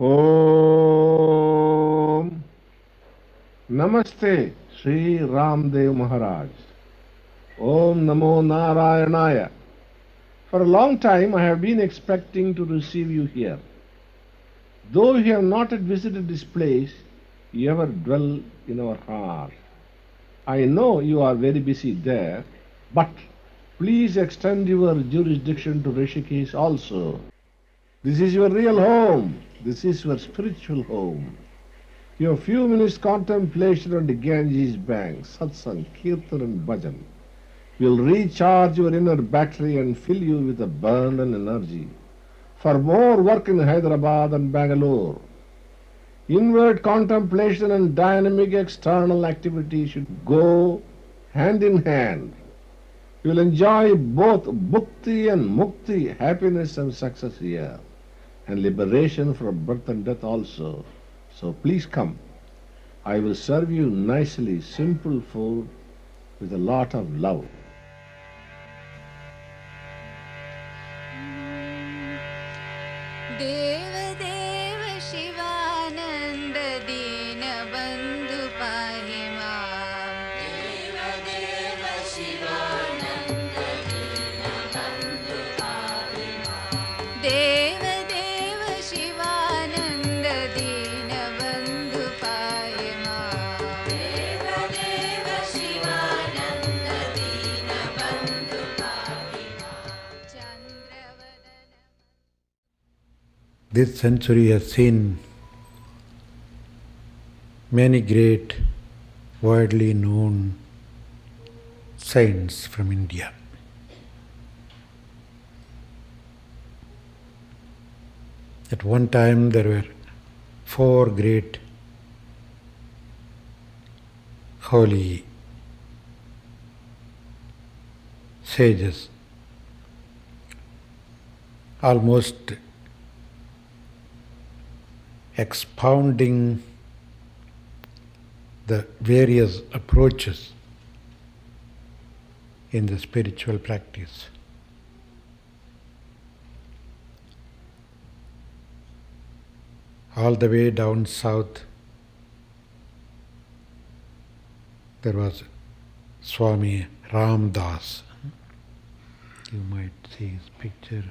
Om Namaste Sri Ramdev Maharaj. Om Namo Narayanaya. For a long time I have been expecting to receive you here. Though you have not yet visited this place, you ever dwell in our heart. I know you are very busy there, but please extend your jurisdiction to Rishikesh also. This is your real home. This is your spiritual home. Your few minutes contemplation on the Ganges bank, satsang, kirtan and bhajan will recharge your inner battery and fill you with abundant energy for more work in Hyderabad and Bangalore. Inward contemplation and dynamic external activity should go hand in hand. You will enjoy both bhukti and mukti, happiness and success here, and liberation from birth and death also. So please come. I will serve you nicely simple food with a lot of love. Deva Deva Shivananda Dina Bandhu Pahi Maam. Deva Deva Shivananda Dina Bandhu Pahi Maam. Deva Deva Shivananda Dina Bandhu Pahi Maam. Deva Deva Shivananda Dina Bandhu Pahi Maam. Chandravadana. This century has seen many great, widely known saints from India. At one time there were 4 great holy sages, almost expounding the various approaches in the spiritual practice. All the way down south, there was Swami Ramdas. You might see his picture,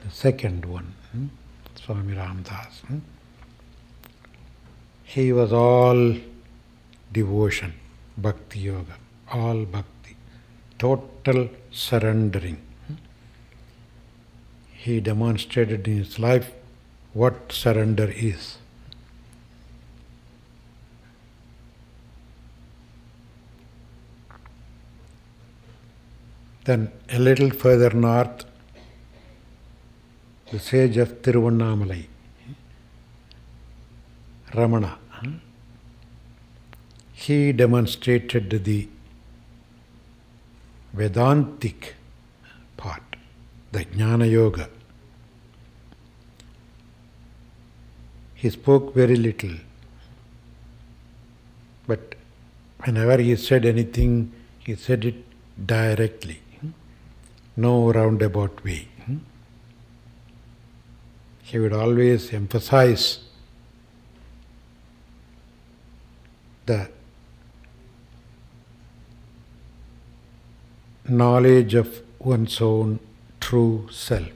the second one, Swami Ramdas. He was all devotion, bhakti yoga, all bhakti, total surrendering. He demonstrated in his life what surrender is. Then a little further north, the sage of Tiruvannamalai, Ramana, he demonstrated the Vedantic part, the Jnana Yoga. He spoke very little, but whenever he said anything, he said it directly, no roundabout way. He would always emphasize the knowledge of one's own true self.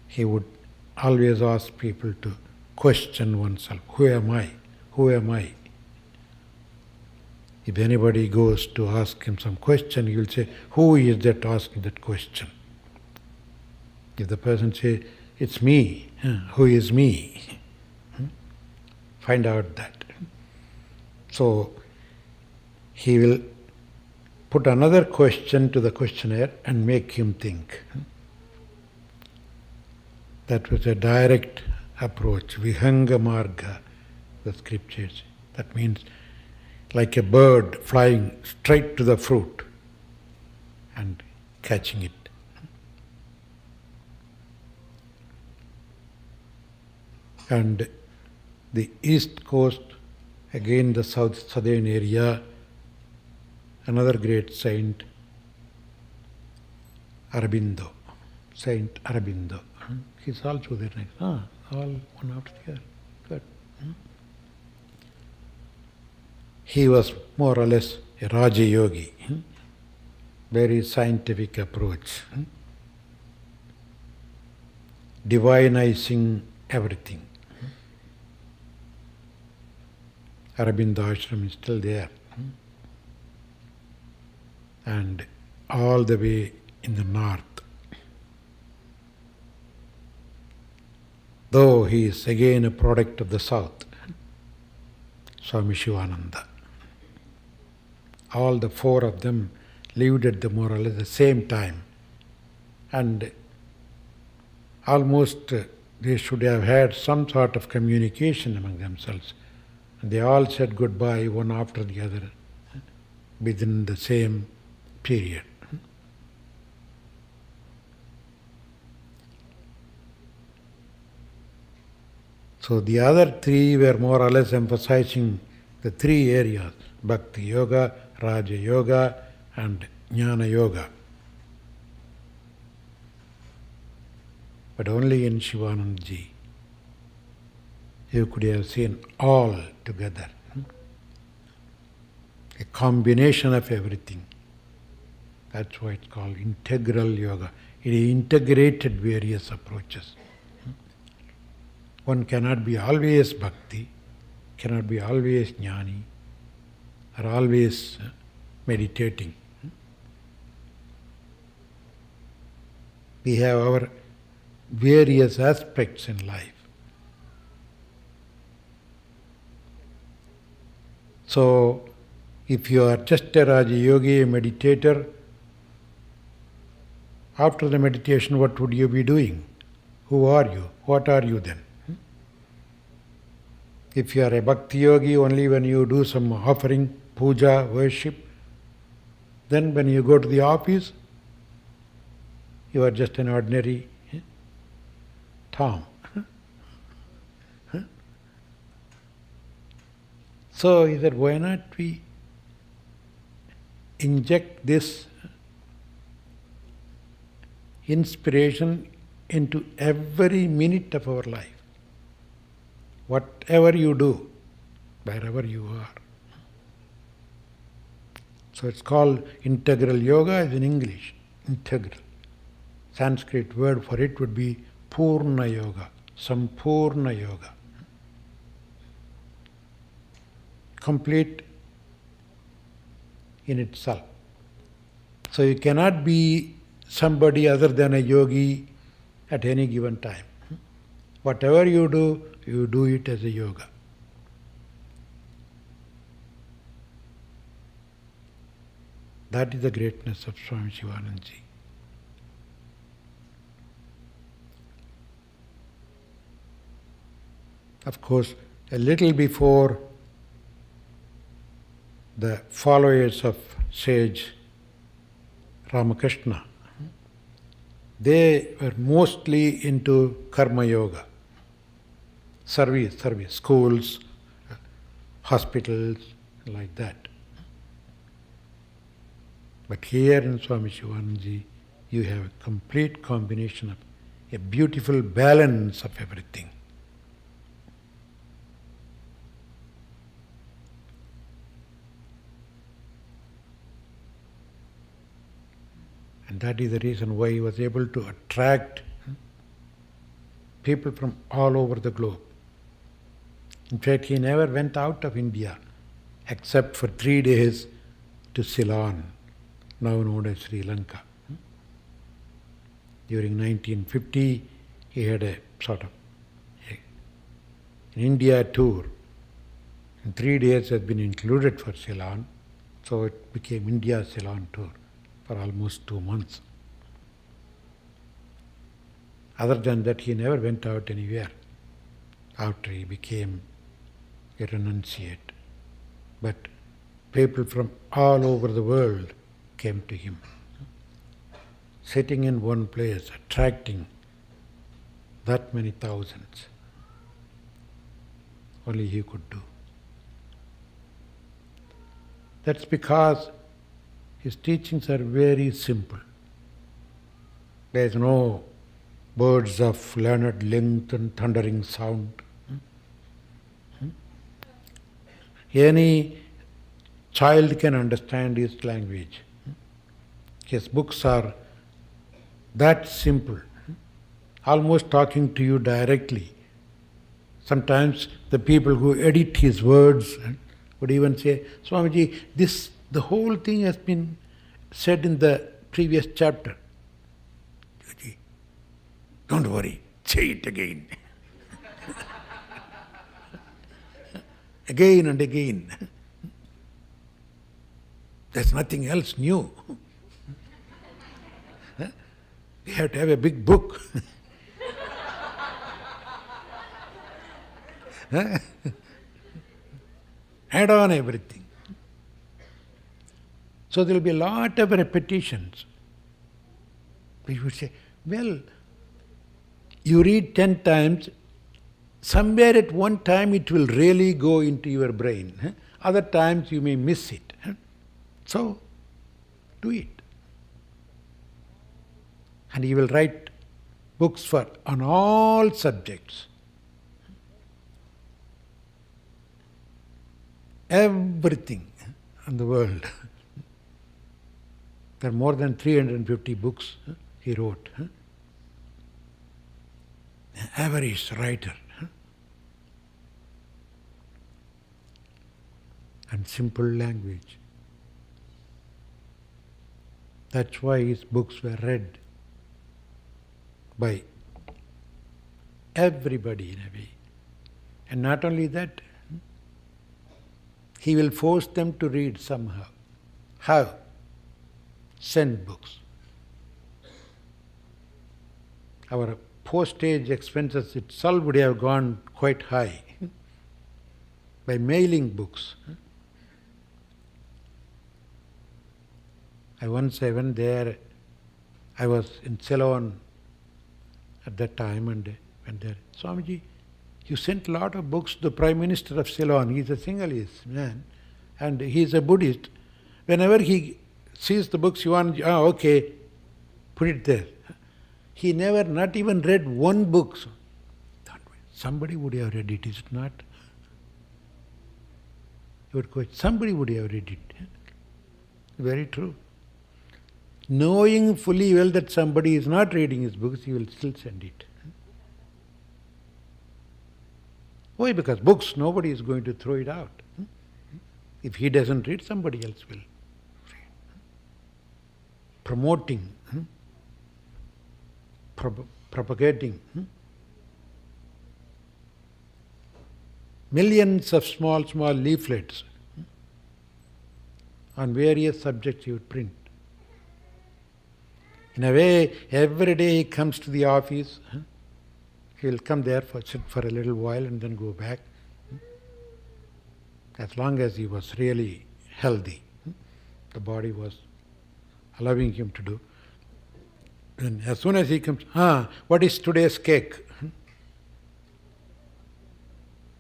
He would always ask people to question oneself. Who am I? Who am I? If anybody goes to ask him some question, he will say, who is that asking that question? If the person says, it's me, who is me? Find out that. So he will put another question to the questioner and make him think. That was a direct approach, vihanga marga, the scriptures. That means like a bird flying straight to the fruit and catching it. And the east coast, again the southern area, another great saint, Aurobindo, Saint Aurobindo. He's also there next. all one after the other. Good. He was more or less a Raja Yogi. Very scientific approach. Divinizing everything. Aurobindo Ashram is still there. And all the way in the north. Though he is again a product of the south, Swami Shivananda. All the four of them lived at the more or less the same time. And almost they should have had some sort of communication among themselves. And they all said goodbye one after the other within the same period. So the other three were more or less emphasizing the three areas, Bhakti Yoga, Raja Yoga and Jnana Yoga. But only in Shivanandaji you could have seen all together. A combination of everything. That's why it's called integral yoga. It integrated various approaches. One cannot be always bhakti, cannot be always jnani, or always meditating. We have our various aspects in life. So, if you are just a Raja Yogi, a meditator, after the meditation, what would you be doing? Who are you? What are you then? If you are a Bhakti Yogi, only when you do some offering, puja, worship, then when you go to the office, you are just an ordinary Tom. So he said, why not we inject this inspiration into every minute of our life? Whatever you do, wherever you are. So it's called integral yoga is in English, integral. Sanskrit word for it would be Purna Yoga, Sampurna Yoga. Complete in itself. So you cannot be somebody other than a yogi at any given time. Whatever you do it as a yoga. That is the greatness of Swami Shivanandaji. Of course, a little before the followers of sage Ramakrishna, they were mostly into karma yoga, service, schools, hospitals, like that. But here in Swami Shivanandaji, you have a complete combination of a beautiful balance of everything. And that is the reason why he was able to attract people from all over the globe. In fact, he never went out of India except for 3 days to Ceylon, now known as Sri Lanka. During 1950, he had a sort of an India tour. And 3 days has been included for Ceylon, so it became India Ceylon tour for almost 2 months. Other than that, he never went out anywhere after he became a renunciate. But people from all over the world came to him, sitting in one place, attracting that many thousands. Only he could do. That's because his teachings are very simple. There is no Words of learned length and thundering sound. Any child can understand his language. His books are that simple, almost talking to you directly. Sometimes the people who edit his words would even say, Swamiji, the whole thing has been said in the previous chapter. Don't worry, say it again. Again and again. There's nothing else new. We have to have a big book. Add on everything. So there will be a lot of repetitions. We would say, well, you read 10 times, somewhere at one time it will really go into your brain. Other times you may miss it. So, do it. And he will write books on all subjects. Everything in the world. There are more than 350 books he wrote. Average writer. And simple language. That's why his books were read by everybody in a way. And not only that, he will force them to read somehow. How? Send books. Our postage expenses itself would have gone quite high by mailing books. I went there, I was in Ceylon at that time and went there. Swamiji, you sent a lot of books to the Prime Minister of Ceylon. He's a Sinhalese man and he's a Buddhist. Whenever he sees the books, you want, okay, put it there. He never, not even read one book. So, somebody would have read it, is it not? You would quote, somebody would have read it. Very true. Knowing fully well that somebody is not reading his books, he will still send it. Why? Because books, nobody is going to throw it out. If he doesn't read, somebody else will read. Promoting, propagating. Millions of small leaflets on various subjects he would print. In a way, every day he comes to the office, he will come there, sit for a little while and then go back. As long as he was really healthy, the body was allowing him to do. And as soon as he comes, what is today's cake?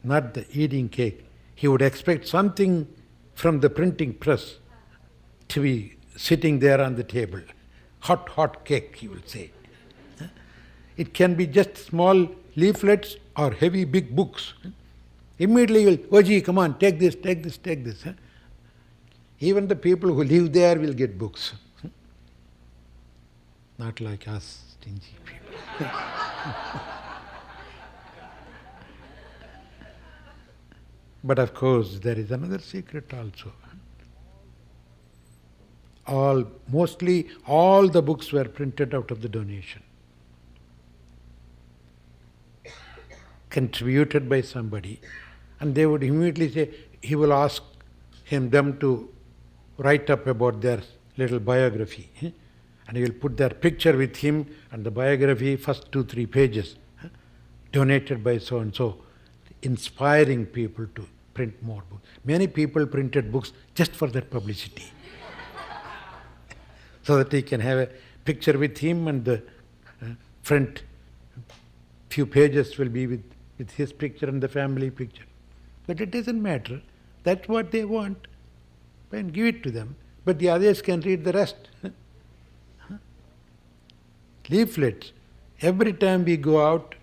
Not the eating cake. He would expect something from the printing press to be sitting there on the table. Hot cake, he will say. It can be just small leaflets or heavy big books. Immediately he will, Oji, come on, take this. Even the people who live there will get books. Not like us, stingy people. But of course, there is another secret also. Mostly all the books were printed out of the donation. Contributed by somebody. And they would immediately say, he will ask them to write up about their little biography. And he will put their picture with him and the biography, first 2-3 pages, donated by so-and-so, inspiring people to print more books. Many people printed books just for their publicity. So that he can have a picture with him and the front few pages will be with his picture and the family picture. But it doesn't matter. That's what they want. And give it to them. But the others can read the rest. Leaflets. Every time we go out,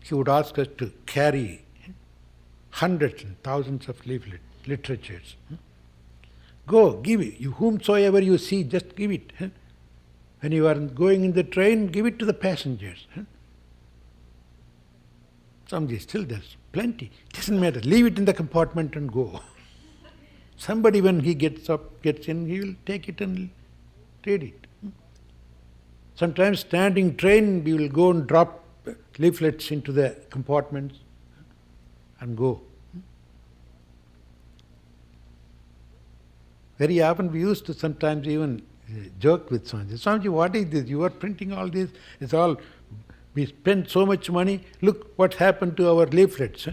he would ask us to carry hundreds and thousands of literatures. Go, give it. Whomsoever you see, just give it. When you are going in the train, give it to the passengers. Somebody still there's plenty. Doesn't matter. Leave it in the compartment and go. Somebody, when he gets in, he will take it and read it. Sometimes standing train, we will go and drop leaflets into the compartments and go. Very often we used to sometimes even joke with Swami. Swamiji, what is this? You are printing all this. It's all, we spent so much money. Look what happened to our leaflets.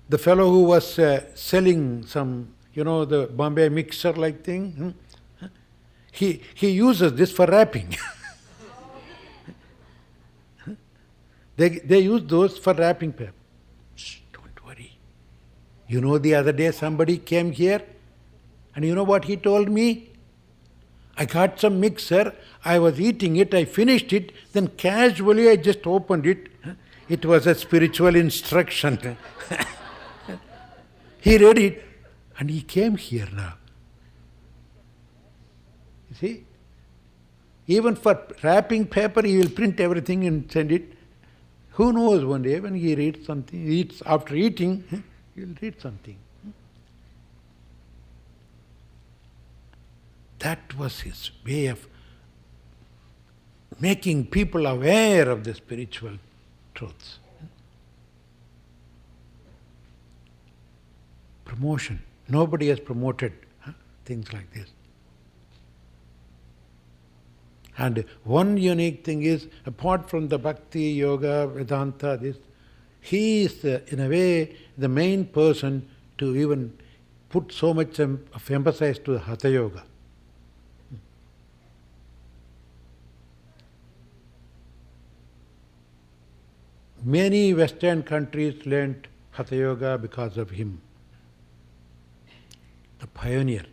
The fellow who was selling some, the Bombay mixer like thing, he uses this for wrapping. They use those for wrapping paper. Shh, don't worry. The other day somebody came here, and you know what he told me? I got some mixer, I was eating it, I finished it, then casually I just opened it. It was a spiritual instruction. He read it, and he came here now. You see? Even for wrapping paper, he will print everything and send it. Who knows, one day when he reads something, after eating, he will read something. That was his way of making people aware of the spiritual truths. Promotion. Nobody has promoted things like this. And one unique thing is, apart from the Bhakti, Yoga, Vedanta, he is, in a way, the main person to even put so much of emphasis to Hatha Yoga. Many Western countries learnt Hatha Yoga because of him, the pioneer.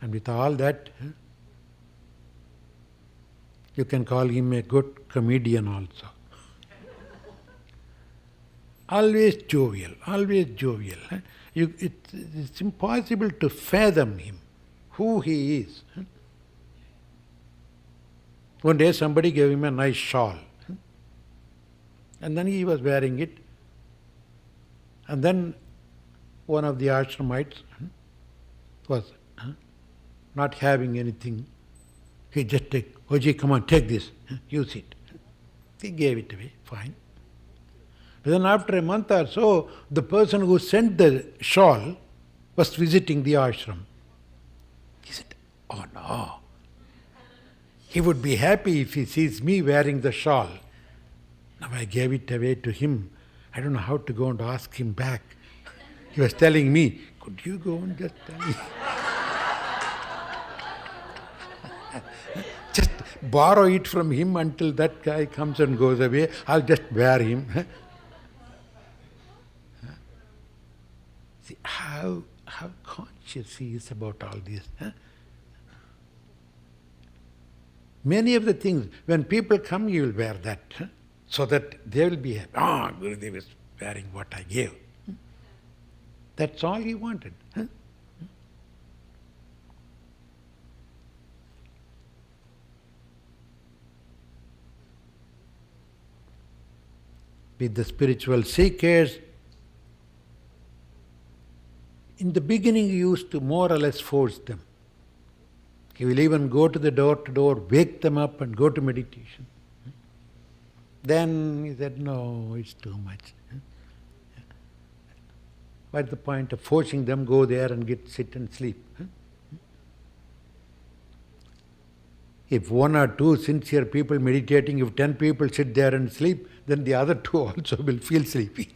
And with all that, you can call him a good comedian also. Always jovial, always jovial. It's impossible to fathom him, who he is. One day somebody gave him a nice shawl, and then he was wearing it, and then one of the ashramites was not having anything. He just Oji, come on, take this, use it. He gave it away, fine. But then after a month or so, the person who sent the shawl was visiting the ashram. He said, oh no, he would be happy if he sees me wearing the shawl. Now I gave it away to him. I don't know how to go and ask him back. He was telling me, could you go and just tell me? Just borrow it from him until that guy comes and goes away. I'll just wear him. See how conscious he is about all this. Many of the things, when people come, you will wear that, so that they will be happy. Ah, Gurudev is wearing what I gave. That's all he wanted. With the spiritual seekers, in the beginning he used to more or less force them. He will even go to the door to door, wake them up and go to meditation. Then he said, no, it's too much. What's the point of forcing them, go there and sit and sleep? If one or two sincere people meditating, if 10 people sit there and sleep, then the other two also will feel sleepy.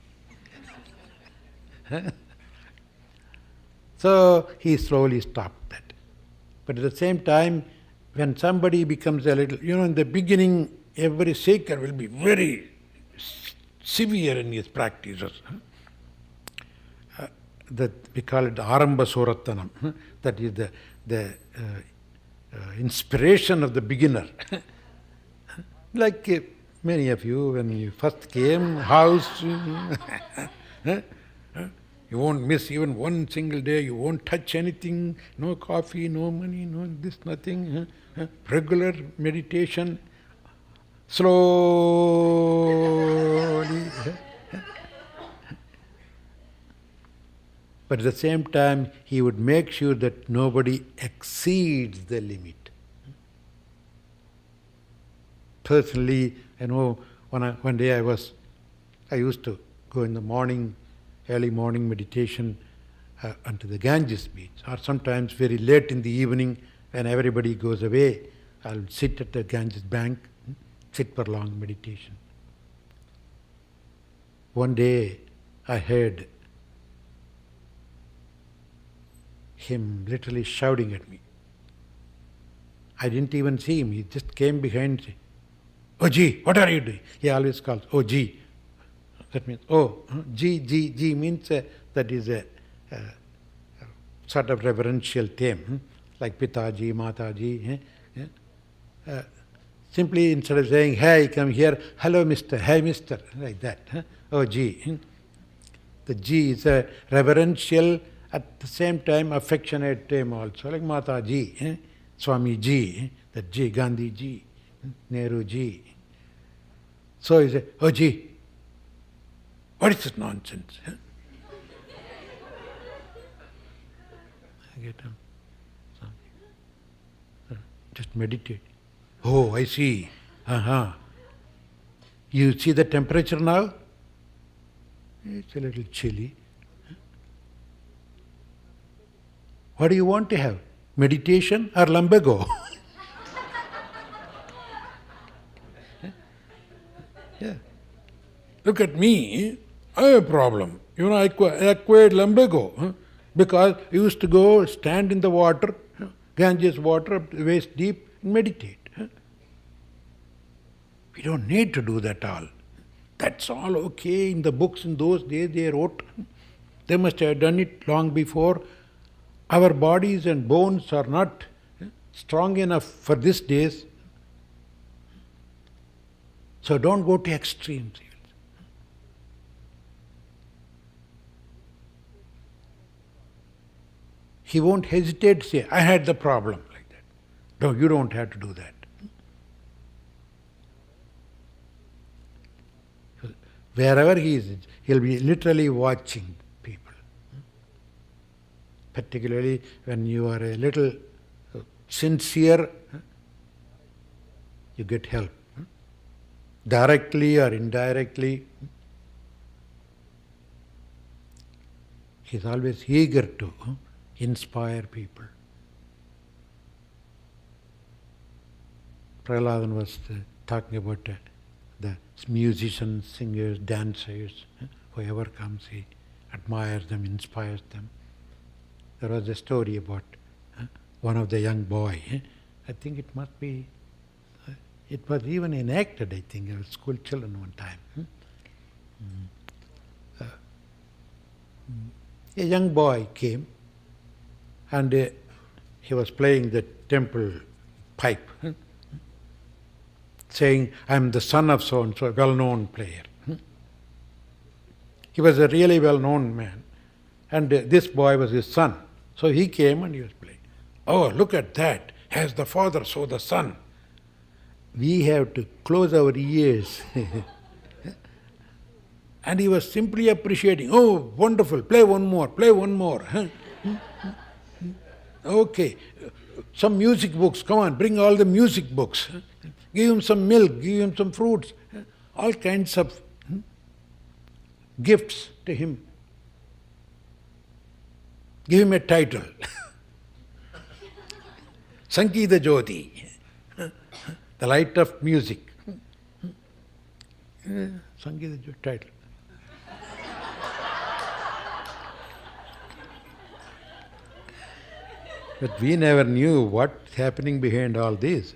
So he slowly stopped that. But at the same time, when somebody becomes a little, in the beginning, every seeker will be very severe in his practices. That we call it Aramba Surattanam. That is the inspiration of the beginner. Like many of you, when you first came, house, you won't miss even one single day, you won't touch anything, no coffee, no money, no this, nothing, regular meditation, slowly. But at the same time, he would make sure that nobody exceeds the limit. Personally, one day I used to go in the morning, early morning meditation onto the Ganges beach, or sometimes very late in the evening when everybody goes away, I'll sit at the Ganges bank, sit for long meditation. One day I heard him literally shouting at me. I didn't even see him, he just came behind me. "Oh Ji, what are you doing?" He always calls, "Oh Ji." That means, oh, Ji means that is a sort of reverential term, like Pitaji, Mataji. Simply instead of saying, "Hey, come here," "Hello, mister," "Hey, mister," like that. Oh Ji. The Ji is a reverential, at the same time affectionate term also, like Mataji, Swami Ji, that Ji, Gandhi Ji, Nehru Ji. So he said, "Oh Ji, what is this nonsense?" I get him. Just meditate. "Oh, I see. You see the temperature now? It's a little chilly. What do you want to have? Meditation or lumbago?" Yeah. Look at me. I have a problem. I acquired lumbago because I used to go stand in the water, Ganges water, up to waist deep, and meditate. We don't need to do that all. That's all okay in the books in those days they wrote. They must have done it long before. Our bodies and bones are not strong enough for these days. So don't go to extremes. He won't hesitate to say, "I had the problem," like that. No, you don't have to do that. Wherever he is, he'll be literally watching people. Particularly when you are a little sincere, you get help. Directly or indirectly. He's always eager to inspire people. Prahaladan was talking about the musicians, singers, dancers, whoever comes, he admires them, inspires them. There was a story about one of the young boy. I think it must be, it was even enacted, I think, in school children one time. A young boy came and he was playing the temple pipe, saying, "I am the son of so-and-so, a well-known player." He was a really well-known man, and this boy was his son. So he came and he was playing. "Oh, look at that. As the father, so the son." We have to close our ears. And he was simply appreciating. "Oh, wonderful, play one more, play one more." Okay, some music books, come on, bring all the music books. Give him some milk, give him some fruits, all kinds of gifts to him. Give him a title. Sangeeta Jyoti, the light of music. Sangeeta Jyoti title. But we never knew what's happening behind all this.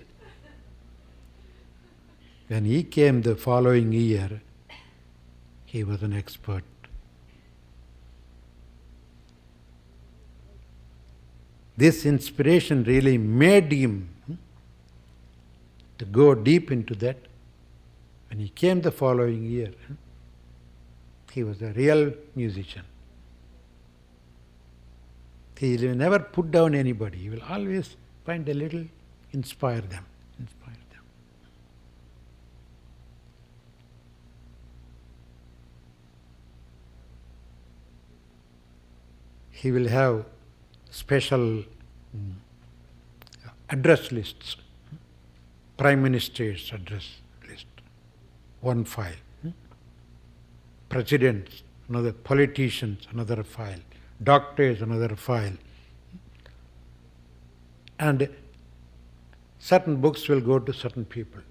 When he came the following year, he was an expert. This inspiration really made him to go deep into that. When he came the following year, he was a real musician. He will never put down anybody. He will always find a little, inspire them. He will have special address lists, Prime Minister's address list, one file. Presidents, another, politicians, another file, doctors, another file. And certain books will go to certain people.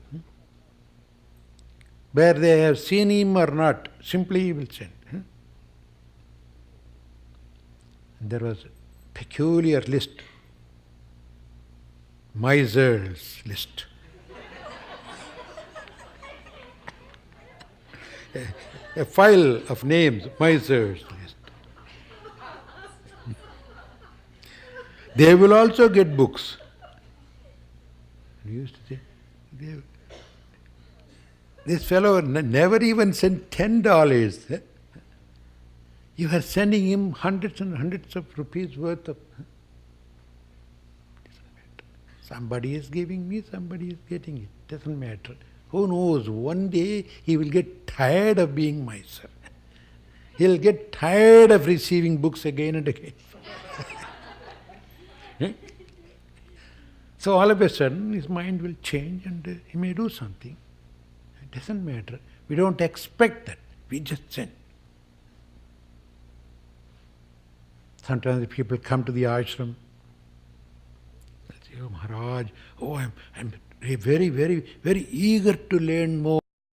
Where they have seen him or not, simply he will send. There was a peculiar list, miser's list. A file of names, miser's list. They will also get books. We used to say, this fellow never even sent $10. You are sending him hundreds and hundreds of rupees worth of. Doesn't matter. Somebody is giving me, somebody is getting it. Doesn't matter. Who knows? One day he will get tired of being miser. He'll get tired of receiving books again and again. So all of a sudden his mind will change and he may do something. It doesn't matter. We don't expect that. We just send. Sometimes the people come to the ashram. They'll say, "Oh Maharaj, I'm very, very, very eager to learn more."